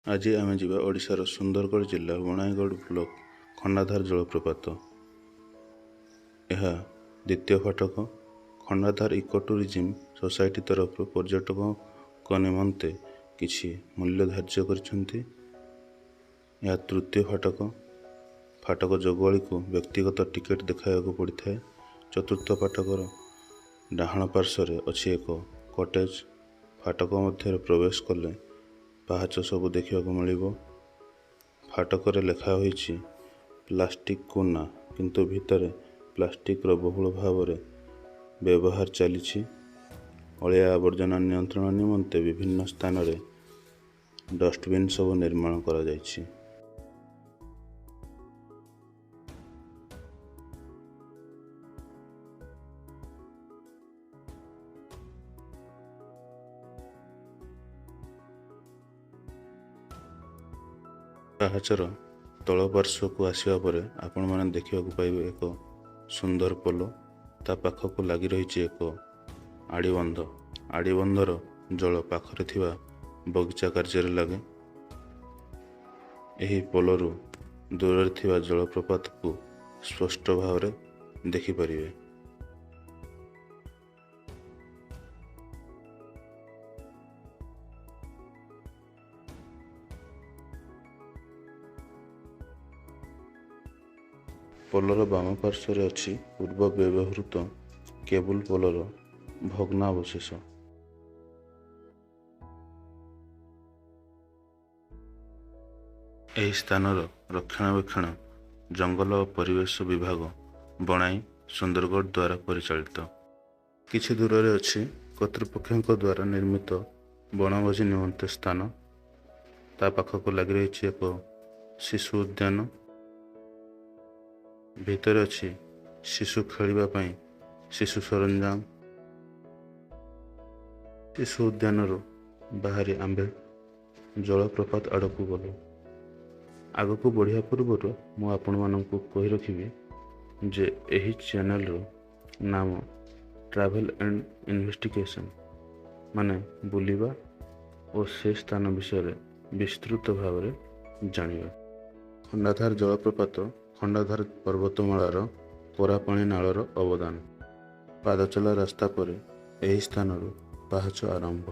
आज आम जा ओडिशार सुंदरगढ़ जिला बणाईगढ़ ब्लॉक खंडाधार जलप्रपात। यह द्वितीय फाटक खंडाधार इको टूरिज्म सोसाइटी तरफ पर्यटकों निमंते किछि मूल्य धार्य कर। यह तृतीय फाटक फाटक जगुआली को व्यक्तिगत टिकेट देखा पड़ता है। चतुर्थ फाटकर डाहाण पार्श्व अच्छी एक कटेज। फाटक मध्य प्रवेश कले पाहाच सब देखा मिल। फाटक लेखा होइछि प्लास्टिक को ना, किंतु भितर प्लास्टिक बहुल भाव व्यवहार चली। अलिया आवर्जना नियंत्रण निमंते विभिन्न स्थान रे डस्टबिन सब निर्माण करा जायछि। पाहाचर तल पार्श्व को आसवा पर आपण मैंने देखा पाइबे एक सुंदर पोल। ता पाखक लगी रही एक आड़ीबंध। आड़ीबंधर जल पाखरे थिबा बगीचा कार्य लगे। यही पोलरू दूर थिबा जलप्रपात को स्पष्ट भाव में देखिपारे। पोलर बाम पार्श्व अच्छी पूर्व व्यवहृत केबुल पोलर भग्नावशेष। यह स्थानर रक्षणाबेक्षण जंगल और परिवेश विभाग बणाई सुंदरगढ़ द्वारा परिचालित। किछि दूर रे अच्छी कर्तृपक्ष द्वारा निर्मित वनभोजी निमंते स्थान। ता पाखक लगी रही एक शिशु उद्यान। भितर अच्छी शिशु खेलिबा पई शिशु सरंजाम। शिशु उद्यान बाहरी आंबे जलप्रपात आड़ को गलु। आग को बढ़िया पूर्व मु आपण मानकु कहि रखिबी जे एही चैनल रो नाम ट्रैवल एंड इन्वेस्टिगेशन, माने बुलिबा और से स्थान विषय विस्तृत भाव में जानिबा। खंडाधार जलप्रपात खंडाधार पर्वतमालार कोरापाणी नालर अवदान। पादचला रास्ता पर यही स्थान पाहाच आरंभ।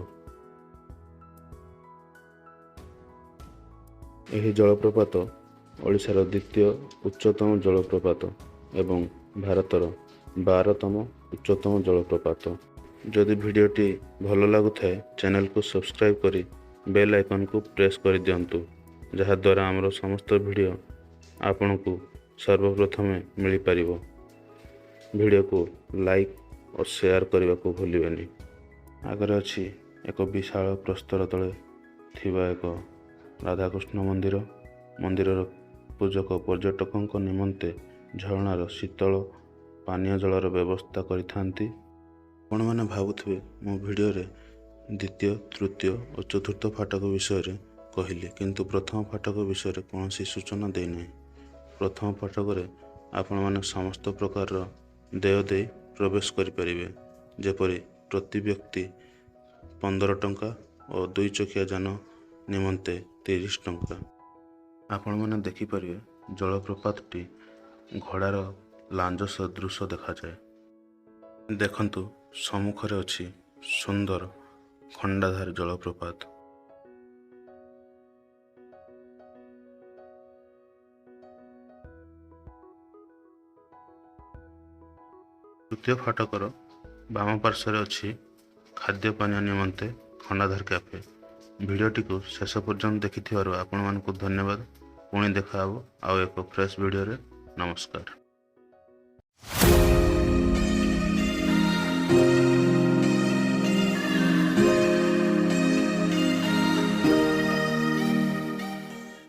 यही जलप्रपात ओडिशार द्वितीय उच्चतम जलप्रपात एवं भारतर 12तम उच्चतम जलप्रपात। जदि भिडियोटी भल लगुଥାଏ चैनल को सब्सक्राइब करी बेल आइकन को प्रेस कर दियंतु, जहा द्वारा आमर समस्त भिडियो आपण को सर्वप्रथम मिल पारिबो। भिडियो को लाइक और शेयर करने को भूलिबेनी। आगे अच्छी एक विशाल प्रस्तर तले थिबा एक राधाकृष्ण मंदिर। मंदिर पूजक पर्यटकों निमंते झरणार शीतल पानीय जलर व्यवस्था करिथांती। आपण माने भाबुथिबे मो भिडियो रे द्वितीय तृतीय और चतुर्थ फाटक विषय रे कहली, किंतु प्रथम फाटक विषय रे कौनसी सूचना देई नहीं। प्रथम फाटक रे आपण माने समस्त प्रकार देय दे प्रवेश करिपारिबे, जेपरि प्रति व्यक्ति 15 टंका और 2 चकिया जान निमंते 30 टंका। आपण माने देखिपारिबे जलप्रपातटी घोड़ार लांज सदृश देखा जाए। देखंतु सम्मुखरे अछि सुंदर खंडाधार जलप्रपात। तृतीय फाटकर बाम पार्श्व अच्छी खाद्य पानीय निमंते खंडाधार कैफे। भिडियोटी को शेष पर्यंत देखि आपण मानकु धन्यवाद। पुणी देखा आउ एक फ्रेश वीडियो रे। नमस्कार।